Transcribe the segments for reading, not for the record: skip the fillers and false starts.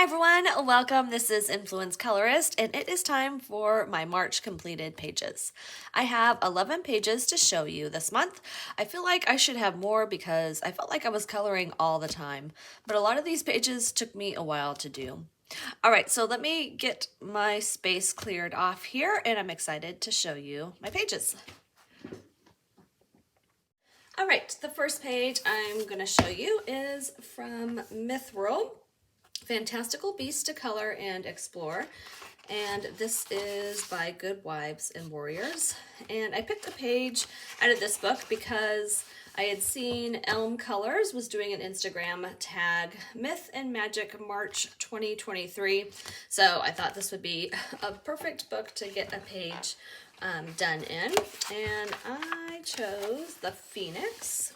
Hi everyone, welcome. This is Influence Colorist and it is time for my March completed pages. I have 11 pages to show you this month. I feel like I should have more because I felt like I was coloring all the time, but a lot of these pages took me a while to do. All right, so let me get my space cleared off here and I'm excited to show you my pages. All right, the first page I'm going to show you is from Mythworld. Fantastical Beasts to Color and Explore, and this is by Good Wives and Warriors. And I picked a page out of this book because I had seen Elm Colors was doing an Instagram tag, Myth and Magic March 2023, so I thought this would be a perfect book to get a page done in, and I chose the Phoenix.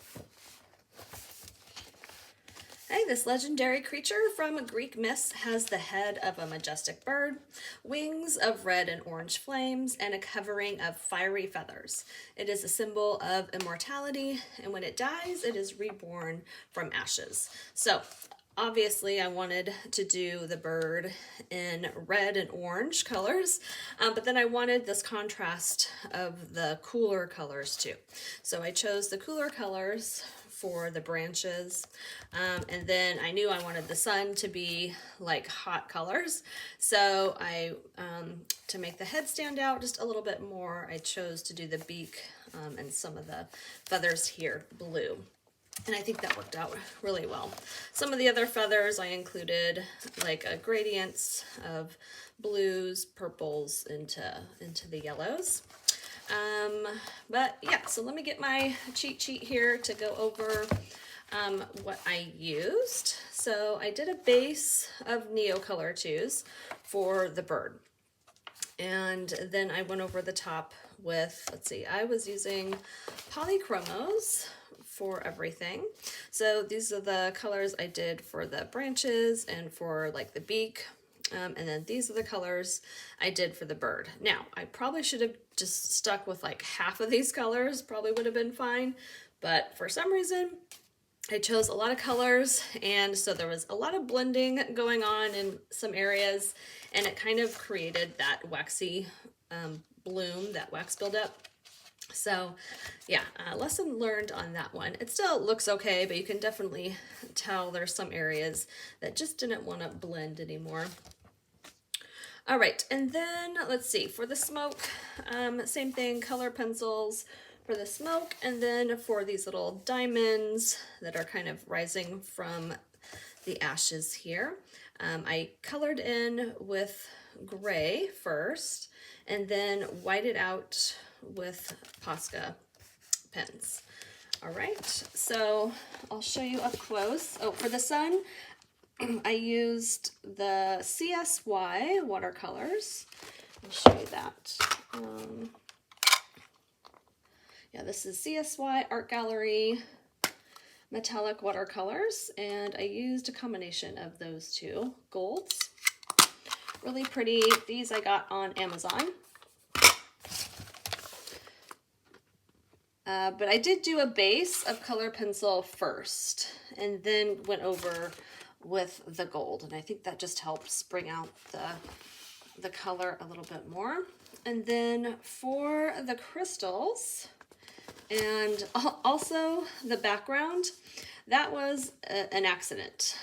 Hey, this legendary creature from Greek myths has the head of a majestic bird, wings of red and orange flames, and a covering of fiery feathers. It is a symbol of immortality, and when it dies, it is reborn from ashes. So, obviously, I wanted to do the bird in red and orange colors, but then I wanted this contrast of the cooler colors too. So I chose the cooler colors for the branches, and then I knew I wanted the sun to be like hot colors, so I to make the head stand out just a little bit more, I chose to do the beak and some of the feathers here blue, and I think that worked out really well. Some of the other feathers I included like gradients of blues, purples into the yellows. But yeah, so let me get my cheat sheet here to go over what I used. So I did a base of Neocolor 2s for the bird. And then I went over the top with, let's see, I was using polychromos for everything. So these are the colors I did for the branches and for like the beak. And then these are the colors I did for the bird. Now, I probably should have just stuck with like half of these colors, probably would have been fine. But for some reason, I chose a lot of colors, and so there was a lot of blending going on in some areas, and it kind of created that waxy bloom, that wax buildup. So yeah, lesson learned on that one. It still looks okay, but you can definitely tell there's some areas that just didn't want to blend anymore. All right, and then let's see, for the smoke, same thing, color pencils for the smoke, and then for these little diamonds that are kind of rising from the ashes here. I colored in with gray first, and then whited out with Posca pens. All right, so I'll show you up close. Oh, for the sun, I used the CSY watercolors. I'll show you that. Yeah, this is CSY Art Gallery metallic watercolors, and I used a combination of those two golds. Really pretty. These I got on Amazon. But I did do a base of color pencil first, and then went over with the gold, and I think that just helps bring out the color a little bit more. And then for the crystals and also the background, that was an accident.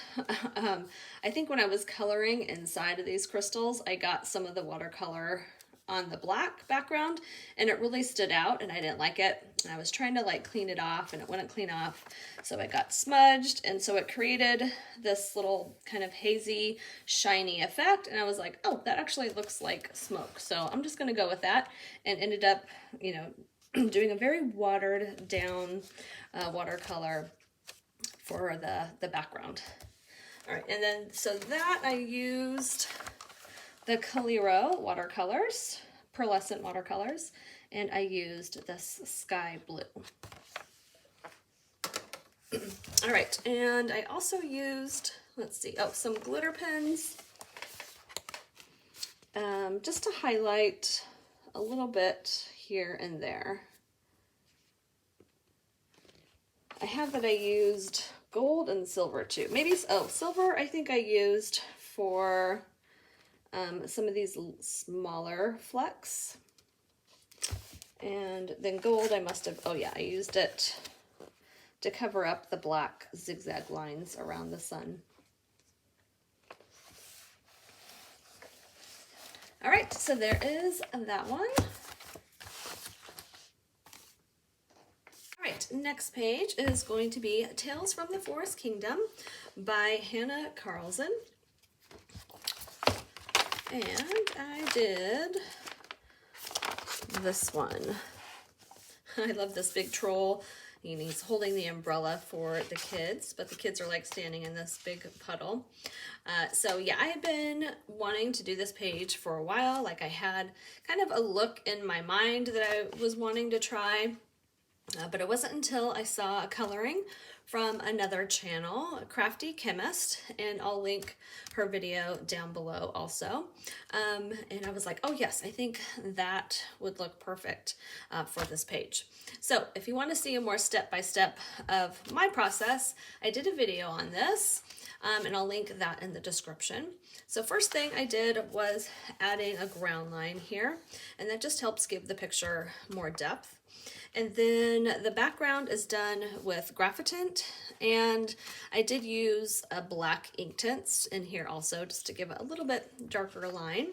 I think when I was coloring inside of these crystals, I got some of the watercolor on the black background and it really stood out and I didn't like it. And I was trying to like clean it off and it wouldn't clean off. So it got smudged, and so it created this little kind of hazy, shiny effect. And I was like, oh, that actually looks like smoke. So I'm just gonna go with that, and ended up, you know, doing a very watered down watercolor for the background. All right, and then so that I used the Calero watercolors, pearlescent watercolors, and I used this sky blue. All right, and I also used, let's see, oh, some glitter pens, just to highlight a little bit here and there. I have that I used gold and silver too. Maybe, oh, silver I think I used for some of these smaller flecks. And then gold, I must have, oh yeah, I used it to cover up the black zigzag lines around the sun. All right, so there is that one. All right, next page is going to be Tales from the Forest Kingdom by Hanna Karlzon. And I did this one. I love this big troll. And he's holding the umbrella for the kids, but the kids are like standing in this big puddle. So yeah, I had been wanting to do this page for a while. Like I had kind of a look in my mind that I was wanting to try, but it wasn't until I saw a coloring from another channel, a Crafty Chemist, and I'll link her video down below also. And I was like, oh yes, I think that would look perfect for this page. So if you want to see a more step-by-step of my process, I did a video on this, and I'll link that in the description. So first thing I did was adding a ground line here, and that just helps give the picture more depth. And then the background is done with Graphitint, and I did use a black ink tint in here also just to give it a little bit darker line.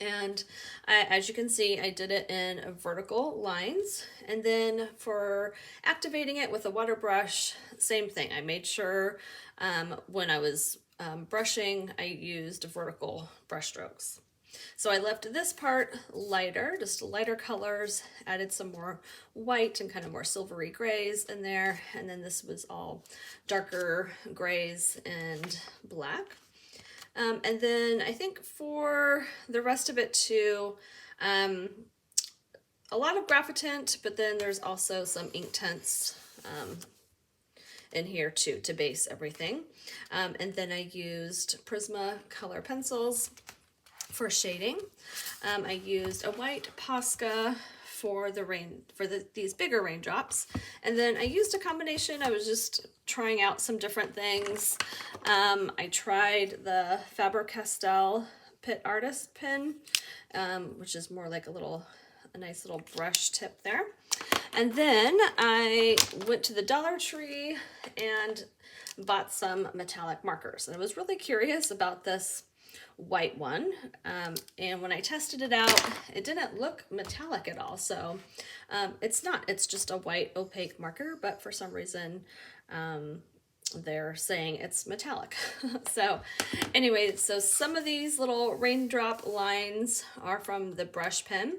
And as you can see, I did it in vertical lines. And then for activating it with a water brush, same thing. I made sure when I was brushing, I used vertical brush strokes. So I left this part lighter, just lighter colors, added some more white and kind of more silvery grays in there, and then this was all darker grays and black. And then I think for the rest of it too, a lot of Graphitint, but then there's also some ink tints in here too to base everything. And then I used Prismacolor pencils for shading. I used a white Posca for these bigger raindrops, and then I used a combination. I was just trying out some different things. I tried the Faber-Castell Pit Artist pen, which is more like a nice little brush tip there. And then I went to the Dollar Tree and bought some metallic markers, and I was really curious about this white one, and when I tested it out, it didn't look metallic at all. So it's not, it's just a white opaque marker, but for some reason they're saying it's metallic. So anyway, so some of these little raindrop lines are from the brush pen,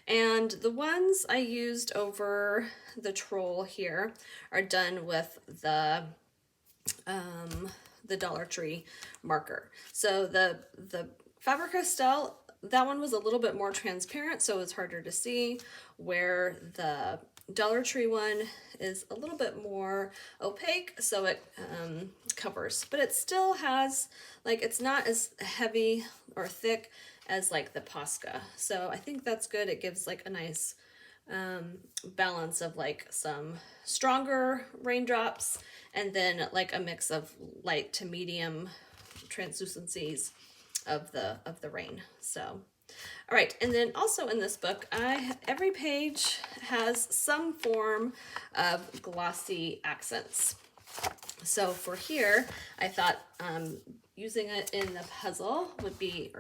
and the ones I used over the troll here are done with the Dollar Tree marker. So the Faber-Castell, that one was a little bit more transparent, so it's harder to see, where the Dollar Tree one is a little bit more opaque, so it covers, but it still has, like, it's not as heavy or thick as like the Posca. So I think that's good. It gives like a nice balance of like some stronger raindrops and then like a mix of light to medium translucencies of the rain. So all right, and then also in this book, every page has some form of glossy accents. So for here, I thought using it in the puddle would be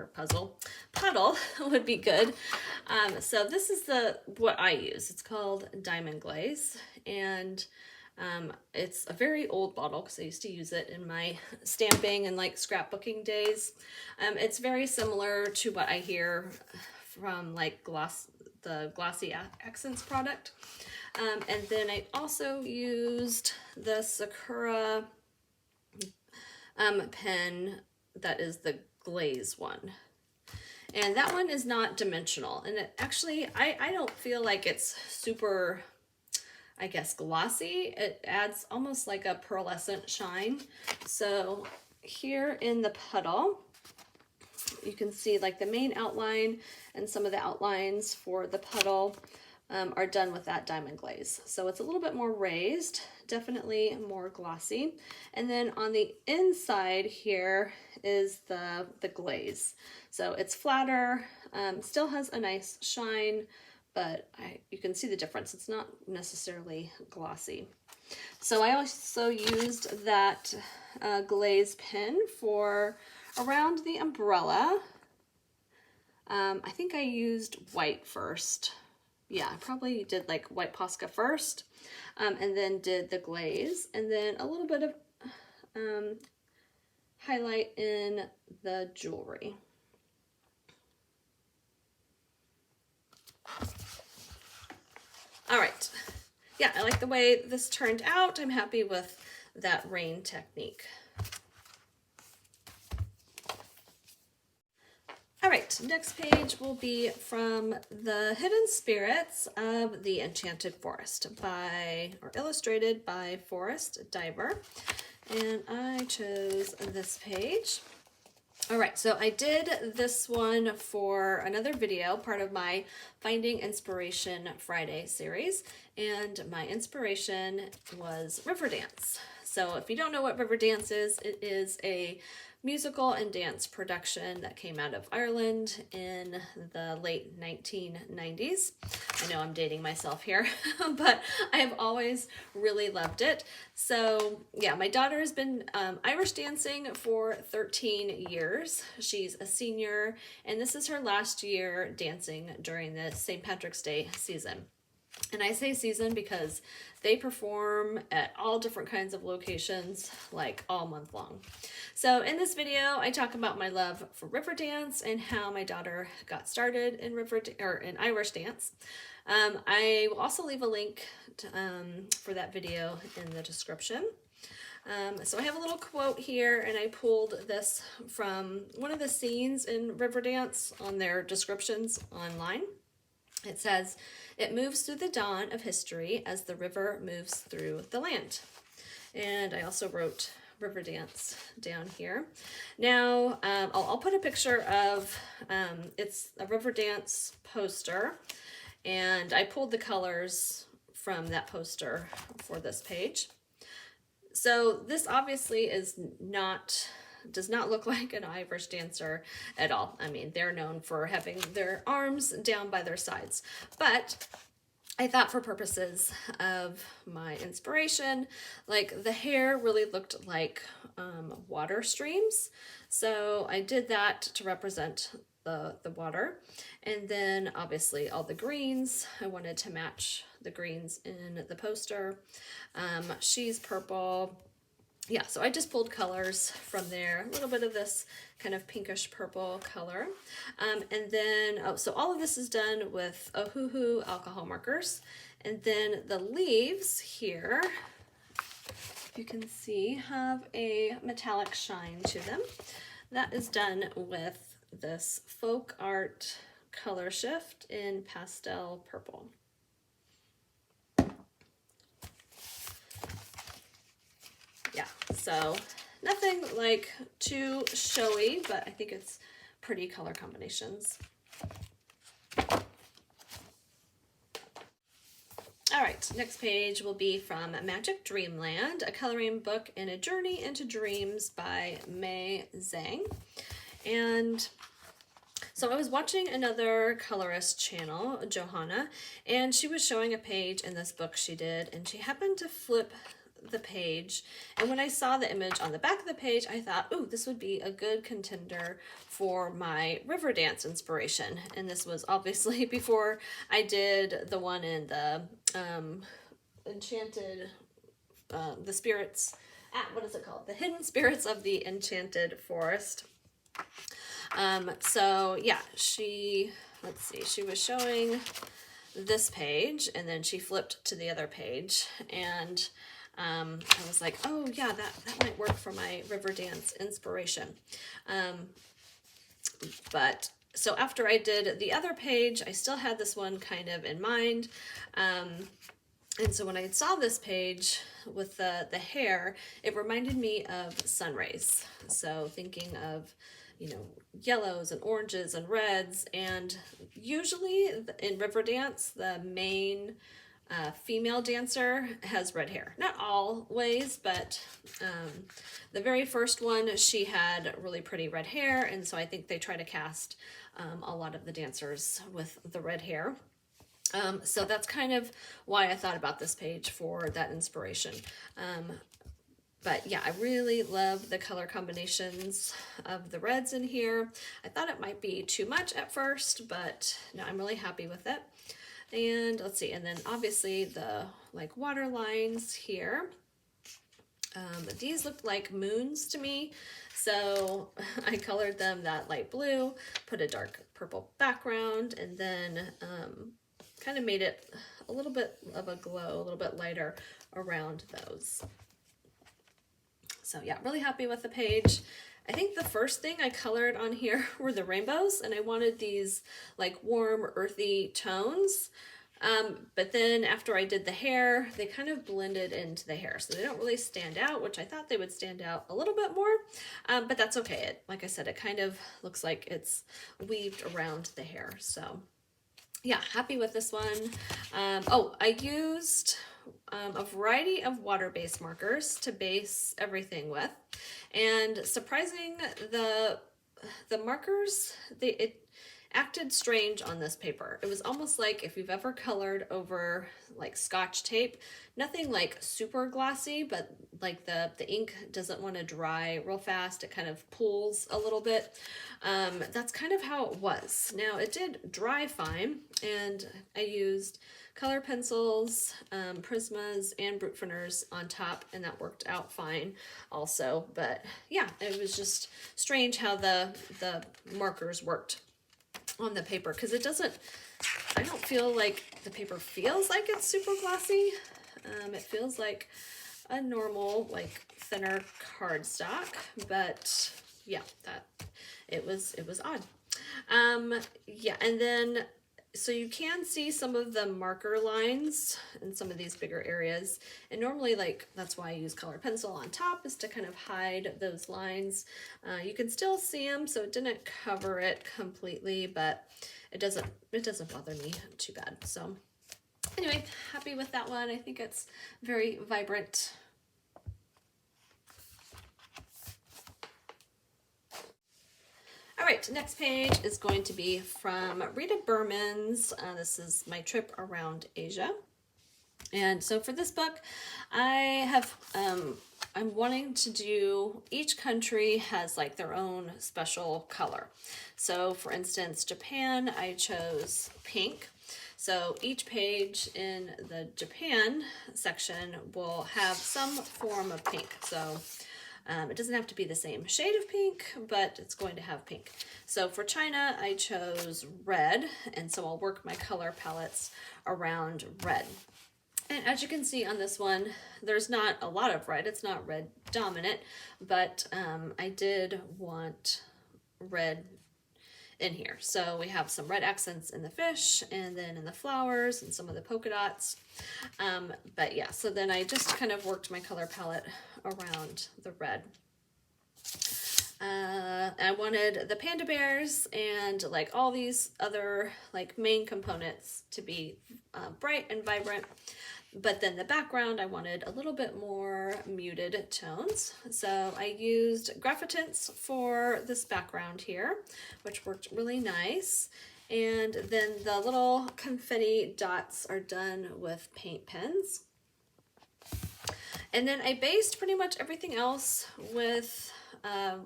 good. So this is what I use. It's called Diamond Glaze, and it's a very old bottle because I used to use it in my stamping and like scrapbooking days. It's very similar to what I hear from like the Glossy Accents product. And then I also used the Sakura pen that is the glaze one. And that one is not dimensional. And it actually, I don't feel like it's super, I guess, glossy. It adds almost like a pearlescent shine. So here in the puddle, you can see like the main outline and some of the outlines for the puddle. are done with that diamond glaze. So it's a little bit more raised, definitely more glossy. And then on the inside here is the glaze. So it's flatter, still has a nice shine, but you can see the difference. It's not necessarily glossy. So I also used that glaze pen for around the umbrella. I think I used white first. Yeah, I probably did like white Posca first, and then did the glaze, and then a little bit of highlight in the jewelry. All right. Yeah, I like the way this turned out. I'm happy with that rain technique. All right, next page will be from The Hidden Spirits of the Enchanted Forest illustrated by Forest Diver. And I chose this page. All right, so I did this one for another video, part of my Finding Inspiration Friday series, and my inspiration was Riverdance. So if you don't know what Riverdance is, it is a musical and dance production that came out of Ireland in the late 1990s. I know I'm dating myself here, but I have always really loved it. So yeah, my daughter has been Irish dancing for 13 years. She's a senior, and this is her last year dancing during the St. Patrick's Day season. And I say season because they perform at all different kinds of locations, like all month long. So in this video, I talk about my love for Riverdance and how my daughter got started in in Irish dance. I will also leave a link for that video in the description. So I have a little quote here, and I pulled this from one of the scenes in Riverdance on their descriptions online. It says, "It moves through the dawn of history as the river moves through the land." And I also wrote Riverdance down here. Now, I'll put a picture of, it's a Riverdance poster, and I pulled the colors from that poster for this page. So this obviously does not look like an Irish dancer at all. I mean, they're known for having their arms down by their sides. But I thought for purposes of my inspiration, like the hair really looked like water streams. So I did that to represent the water. And then obviously all the greens, I wanted to match the greens in the poster. She's purple. Yeah, so I just pulled colors from there, a little bit of this kind of pinkish purple color. And then, so all of this is done with Ohuhu alcohol markers. And then the leaves here, you can see, have a metallic shine to them. That is done with this folk art color shift in pastel purple. Yeah, so nothing like too showy, but I think it's pretty color combinations. All right, next page will be from Magic Dreamland, a coloring book and a journey into dreams by Zhang. And so I was watching another colorist channel, Johanna, and she was showing a page in this book she did, and she happened to flip the page, and when I saw the image on the back of the page, I thought, ooh, this would be a good contender for my Riverdance inspiration. And this was obviously before I did the one in the Enchanted, the spirits, what is it called? The Hidden Spirits of the Enchanted Forest. So yeah, let's see, she was showing this page, and then she flipped to the other page, and I was like, oh yeah, that might work for my Riverdance inspiration. But so after I did the other page, I still had this one kind of in mind. And so when I saw this page with the hair, it reminded me of sun rays. So thinking of you know, yellows and oranges and reds. And usually in Riverdance, the main female dancer has red hair. Not always, but the very first one, she had really pretty red hair, and so I think they try to cast a lot of the dancers with the red hair. So that's kind of why I thought about this page for that inspiration. But yeah, I really love the color combinations of the reds in here. I thought it might be too much at first, but no, I'm really happy with it. And let's see, and then obviously the like water lines here. These look like moons to me, so I colored them that light blue, put a dark purple background, and then kind of made it a little bit of a glow, a little bit lighter around those. So yeah, really happy with the page. I think the first thing I colored on here were the rainbows, and I wanted these like warm, earthy tones. But then after I did the hair, they kind of blended into the hair, so they don't really stand out, which I thought they would stand out a little bit more, but that's okay. Like I said, it kind of looks like it's weaved around the hair. So yeah, happy with this one. Oh, I used a variety of water-based markers to base everything with, and surprising, the markers, it acted strange on this paper. It was almost like if you've ever colored over like Scotch tape, nothing like super glossy, but like the ink doesn't want to dry real fast. It kind of pools a little bit. That's kind of how it was. Now it did dry fine, and I used color pencils, Prismas, and Brute Thinners on top, and that worked out fine also. But yeah, it was just strange how the markers worked on the paper, because it doesn't, I don't feel like the paper feels like it's super glossy. It feels like a normal, like thinner cardstock, but yeah, it was odd. Yeah, and then so you can see some of the marker lines in some of these bigger areas, and normally, like, that's why I use color pencil on top, is to kind of hide those lines. You can still see them, so it didn't cover it completely, but it doesn't bother me too bad. So anyway, happy with that one. I think it's very vibrant. All right, next page is going to be from Rita Berman's. This is My Trip Around Asia. And so for this book, I'm wanting to do, each country has like their own special color. So for instance, Japan, I chose pink. So each page in the Japan section will have some form of pink. So it doesn't have to be the same shade of pink, but it's going to have pink. So for China, I chose red, and so I'll work my color palettes around red. And as you can see on this one, there's not a lot of red. It's not red dominant, but I did want red in here. So we have some red accents in the fish, and then in the flowers and some of the polka dots. But yeah, so then I just kind of worked my color palette around the red. I wanted the panda bears and like all these other like main components to be bright and vibrant. But then the background, I wanted a little bit more muted tones. So I used graphitints for this background here, which worked really nice. And then the little confetti dots are done with paint pens. And then I based pretty much everything else with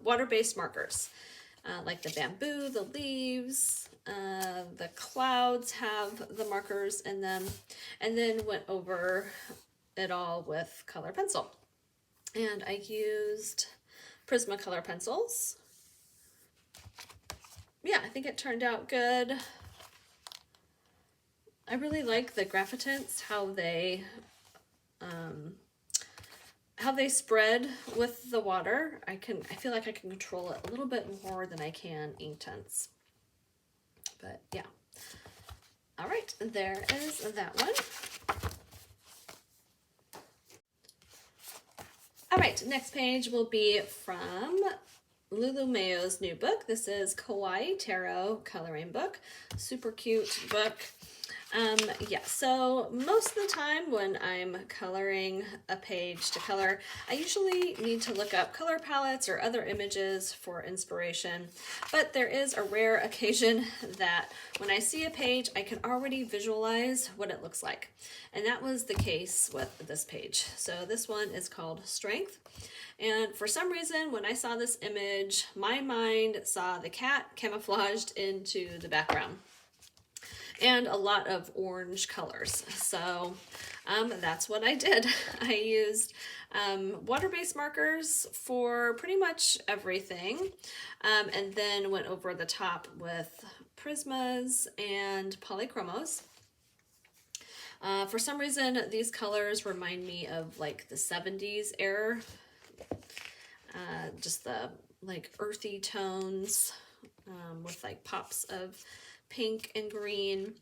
water-based markers, like the bamboo, the leaves, the clouds have the markers in them, and then went over it all with color pencil. And I used Prisma color pencils. Yeah, I think it turned out good. I really like the graphitints, how they spread with the water. I feel like I can control it a little bit more than I can ink tints. But yeah. All right, there is that one. All right, next page will be from Lulu Mayo's new book. This is Kawaii Tarot Coloring Book. Super cute book. Yeah, so most of the time when I'm coloring a page to color, I usually need to look up color palettes or other images for inspiration, but there is a rare occasion that when I see a page, I can already visualize what it looks like. And that was the case with this page. So this one is called Strength. And for some reason, when I saw this image, my mind saw the cat camouflaged into the background. And a lot of orange colors. So that's what I did. I used water-based markers for pretty much everything, and then went over the top with prismas and polychromos. For some reason, these colors remind me of like the 70s era, just the like earthy tones with like pops of pink and green.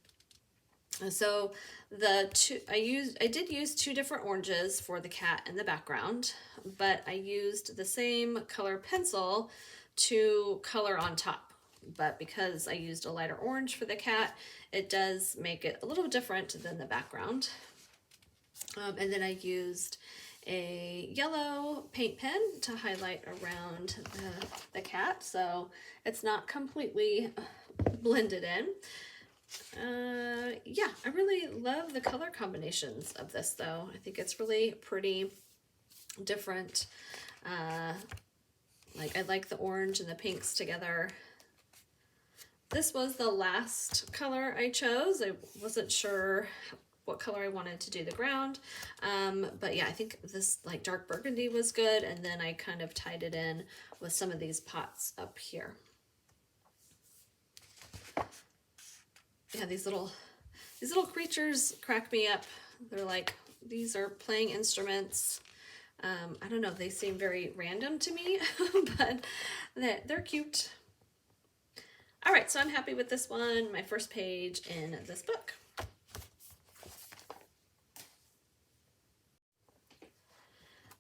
So I did use two different oranges for the cat in the background, but I used the same color pencil to color on top. But because I used a lighter orange for the cat, it does make it a little different than the background. And then I used a yellow paint pen to highlight around the cat, so it's not completely blended in. Yeah, I really love the color combinations of this though. I think it's really pretty different. Like I like the orange and the pinks together. This was the last color I chose. I wasn't sure what color I wanted to do the ground. But yeah, I think this like dark burgundy was good. And then I kind of tied it in with some of these pots up here. Yeah, these little creatures crack me up. They're like, these are playing instruments. I don't know, they seem very random to me, but they're cute. All right, so I'm happy with this one, my first page in this book.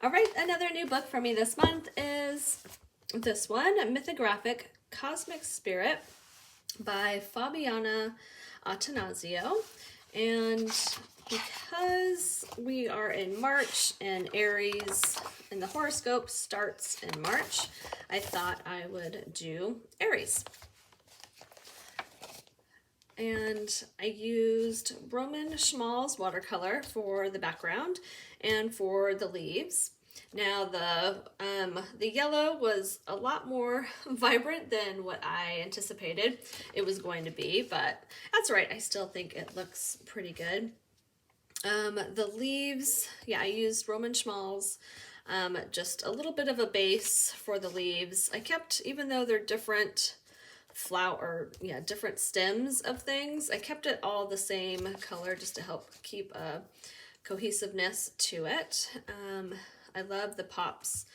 All right, another new book for me this month is this one, Mythographic Cosmic Spirit by Fabiana Attanasio. And because we are in March and Aries and the horoscope starts in March, I thought I would do Aries. And I used Roman Schmalz watercolor for the background and for the leaves. Now the yellow was a lot more vibrant than what I anticipated it was going to be, but that's right. I still think it looks pretty good. The leaves, yeah, I used Roman Schmalz, just a little bit of a base for the leaves. I kept, even though they're different different stems of things, I kept it all the same color just to help keep a cohesiveness to it. I love the pops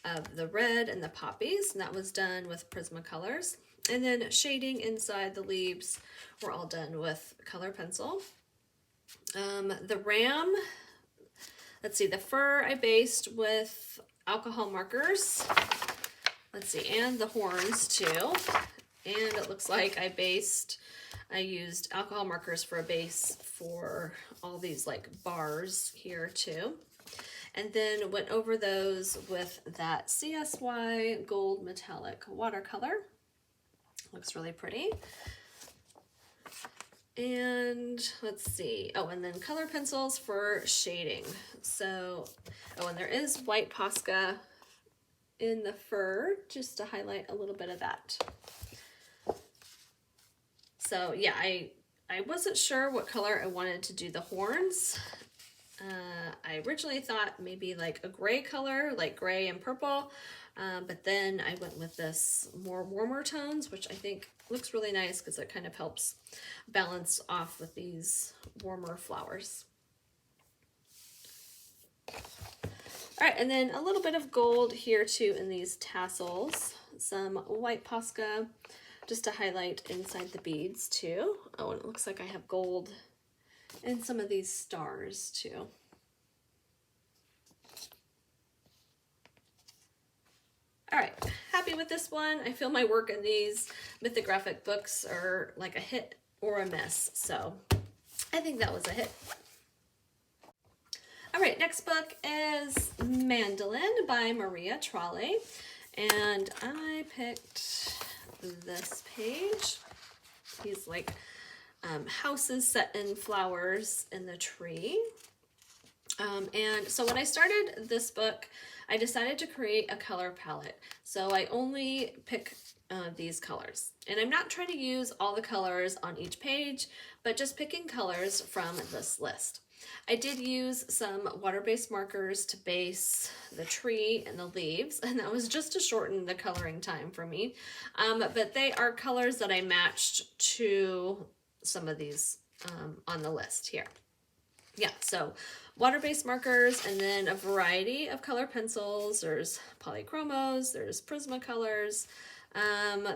of the red and the poppies, and that was done with Prismacolors. And then shading inside the leaves were all done with color pencil. The ram, let's see, the fur I based with alcohol markers. Let's see, and the horns too. And it looks like I used alcohol markers for a base for all these like bars here too. And then went over those with that CSY gold metallic watercolor. Looks really pretty. And let's see. Oh, and then color pencils for shading. So, oh, and there is white Posca in the fur just to highlight a little bit of that. So yeah, I wasn't sure what color I wanted to do the horns. I originally thought maybe like a gray color, like gray and purple, but then I went with this more warmer tones, which I think looks really nice because it kind of helps balance off with these warmer flowers. All right, and then a little bit of gold here too in these tassels, some white Posca just to highlight inside the beads too. Oh, and it looks like I have gold in some of these stars too. All right, happy with this one. I feel my work in these mythographic books are like a hit or a miss, so I think that was a hit. All right, next book is Mandolin by Maria Trolle, and I picked this page. These like houses set in flowers in the tree. And so when I started this book, I decided to create a color palette. So I only pick these colors. And I'm not trying to use all the colors on each page, but just picking colors from this list. I did use some water-based markers to base the tree and the leaves, and that was just to shorten the coloring time for me. But they are colors that I matched to some of these on the list here. Yeah, so water-based markers, and then a variety of color pencils. There's polychromos, there's Prismacolors,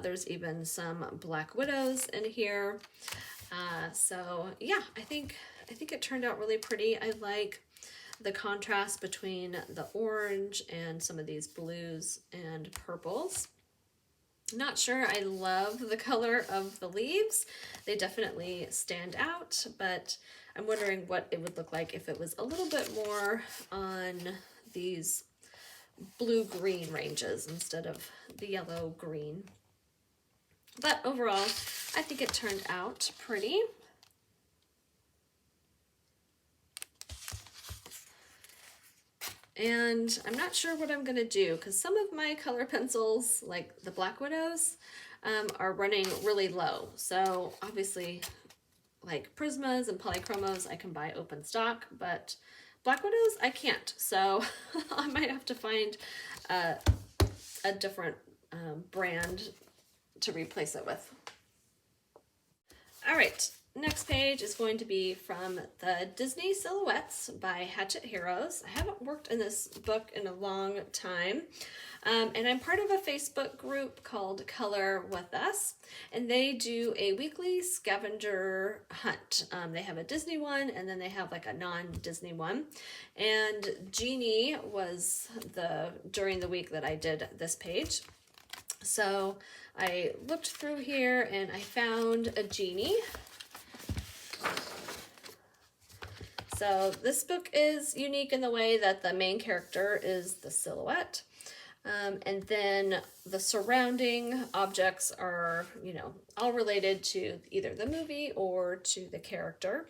there's even some Black Widows in here. So yeah, I think it turned out really pretty. I like the contrast between the orange and some of these blues and purples. Not sure I love the color of the leaves. They definitely stand out, but I'm wondering what it would look like if it was a little bit more on these blue-green ranges instead of the yellow-green. But overall, I think it turned out pretty. And I'm not sure what I'm gonna do because some of my color pencils, like the Black Widows, are running really low. So obviously, like Prismas and Polychromos, I can buy open stock, but Black Widows, I can't. So I might have to find a different brand to replace it with. All right. Next page is going to be from the Disney Silhouettes by Hachette Heroes. I haven't worked in this book in a long time, and I'm part of a Facebook group called Color With Us, and they do a weekly scavenger hunt. They have a Disney one, and then they have like a non-Disney one, and Genie was during the week that I did this page. So I looked through here and I found a Genie. So this book is unique in the way that the main character is the silhouette. And then the surrounding objects are, all related to either the movie or to the character.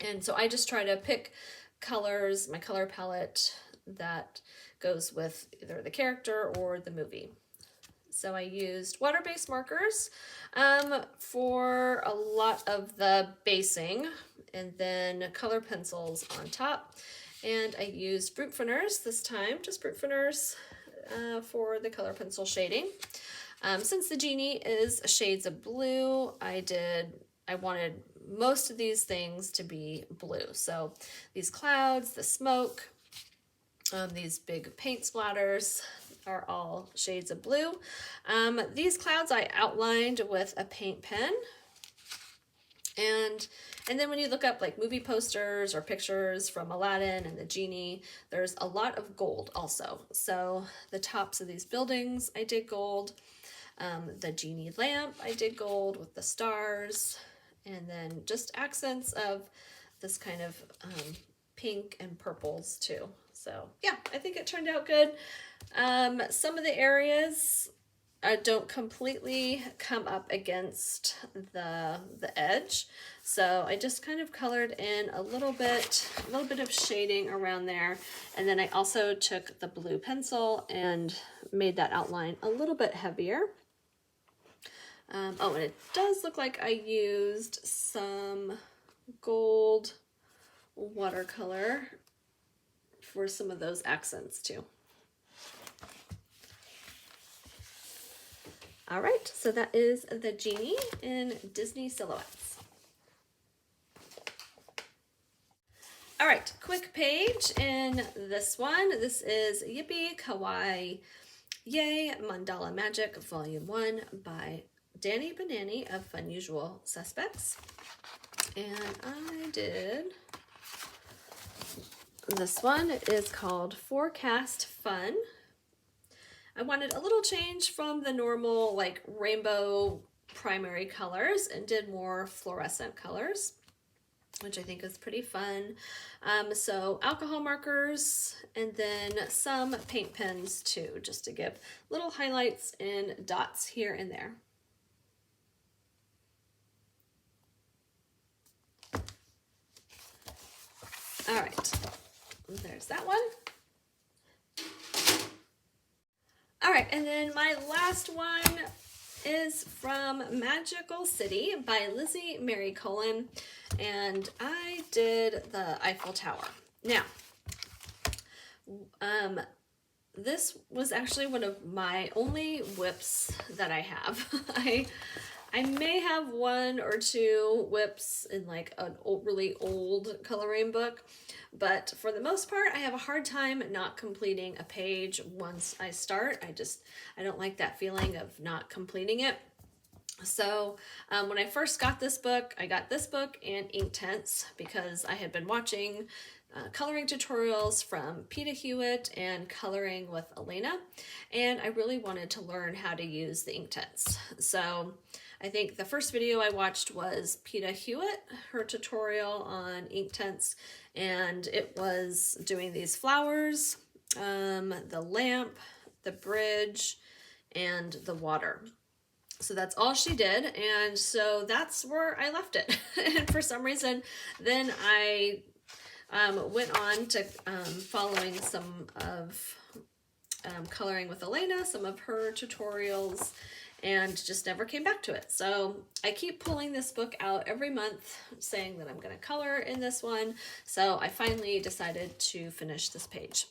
And so I just try to pick colors, my color palette that goes with either the character or the movie. So I used water-based markers for a lot of the basing, and then color pencils on top. And I used Brute Thinners this time, just Brute Thinners for the color pencil shading. Since the Genie is shades of blue, I wanted most of these things to be blue. So these clouds, the smoke, these big paint splatters are all shades of blue. These clouds I outlined with a paint pen. And then when you look up like movie posters or pictures from Aladdin and the Genie, there's a lot of gold also. So the tops of these buildings, I did gold. The Genie lamp, I did gold with the stars. And then just accents of this kind of pink and purples too. So yeah, I think it turned out good. Some of the areas don't completely come up against the edge, so I just kind of colored in a little bit of shading around there, and then I also took the blue pencil and made that outline a little bit heavier. Oh, and it does look like I used some gold watercolor for some of those accents too. All right, so that is the Genie in Disney Silhouettes. All right, quick page in this one. This is Yippee, Kawaii, Yay, Mandala Magic, Volume 1 by Dani Banani of Funusual Suspects. And I did, this one is called Forecast Fun. I wanted a little change from the normal like rainbow primary colors and did more fluorescent colors, which I think is pretty fun. So alcohol markers and then some paint pens too, just to give little highlights and dots here and there. All right, there's that one. All right, and then my last one is from Magical City by Lizzie Mary Cullen, and I did the Eiffel Tower. Now, this was actually one of my only whips that I have. I may have one or two whips in like an really old coloring book, but for the most part, I have a hard time not completing a page once I start. I don't like that feeling of not completing it. So when I first got this book, I got this book and Inktense because I had been watching coloring tutorials from Peter Hewitt and Coloring with Elena, and I really wanted to learn how to use the Inktense. So I think the first video I watched was Peter Hewitt, her tutorial on Inktense, and it was doing these flowers, the lamp, the bridge, and the water. So that's all she did, and so that's where I left it. And for some reason, then I went on to following some of Coloring with Elena, some of her tutorials, and just never came back to it. So I keep pulling this book out every month saying that I'm going to color in this one. So I finally decided to finish this page.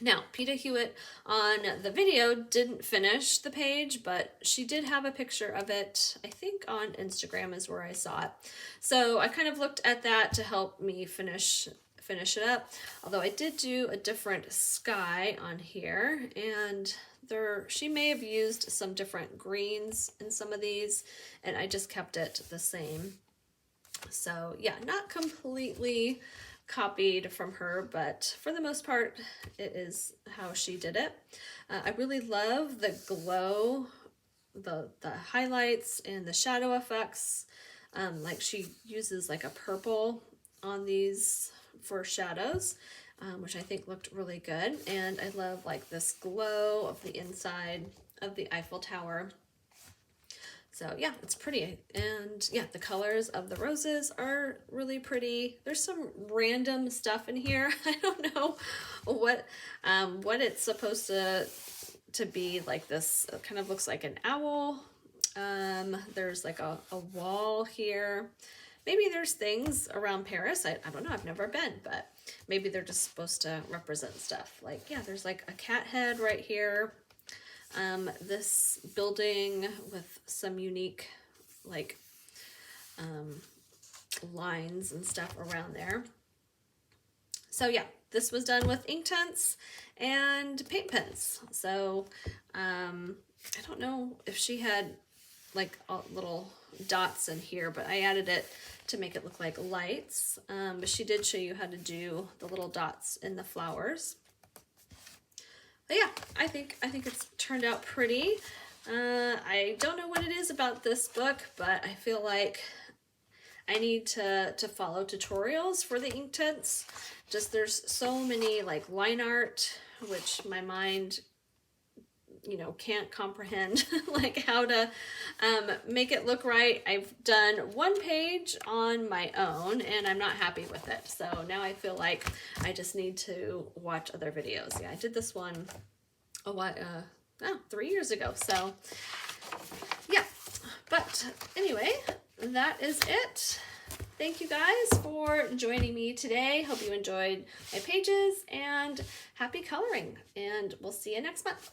Now, Peter Hewitt on the video didn't finish the page, but she did have a picture of it. I think on Instagram is where I saw it. So I kind of looked at that to help me finish it up. Although I did do a different sky on here, and she may have used some different greens in some of these, and I just kept it the same. So yeah, not completely copied from her, but for the most part, it is how she did it. I really love the glow, the highlights and the shadow effects. Like she uses like a purple on these for shadows, which I think looked really good. And I love like this glow of the inside of the Eiffel Tower. So yeah, it's pretty. And yeah, the colors of the roses are really pretty. There's some random stuff in here. I don't know what it's supposed to be. Like this, it kind of looks like an owl. There's like a wall here. Maybe there's things around Paris. I don't know. I've never been, but maybe they're just supposed to represent stuff. Like, yeah, there's like a cat head right here. This building with some unique like lines and stuff around there. So yeah, this was done with Inktense and paint pens. So I don't know if she had like little dots in here, but I added it to make it look like lights. But she did show you how to do the little dots in the flowers. But yeah, I think it's turned out pretty. I don't know what it is about this book, but I feel like I need to follow tutorials for the Inktense. Just there's so many like line art, which my mind, can't comprehend like how to make it look right. I've done one page on my own and I'm not happy with it. So now I feel like I just need to watch other videos. Yeah, I did this one 3 years ago. So yeah, but anyway, that is it. Thank you guys for joining me today. Hope you enjoyed my pages and happy coloring, and we'll see you next month.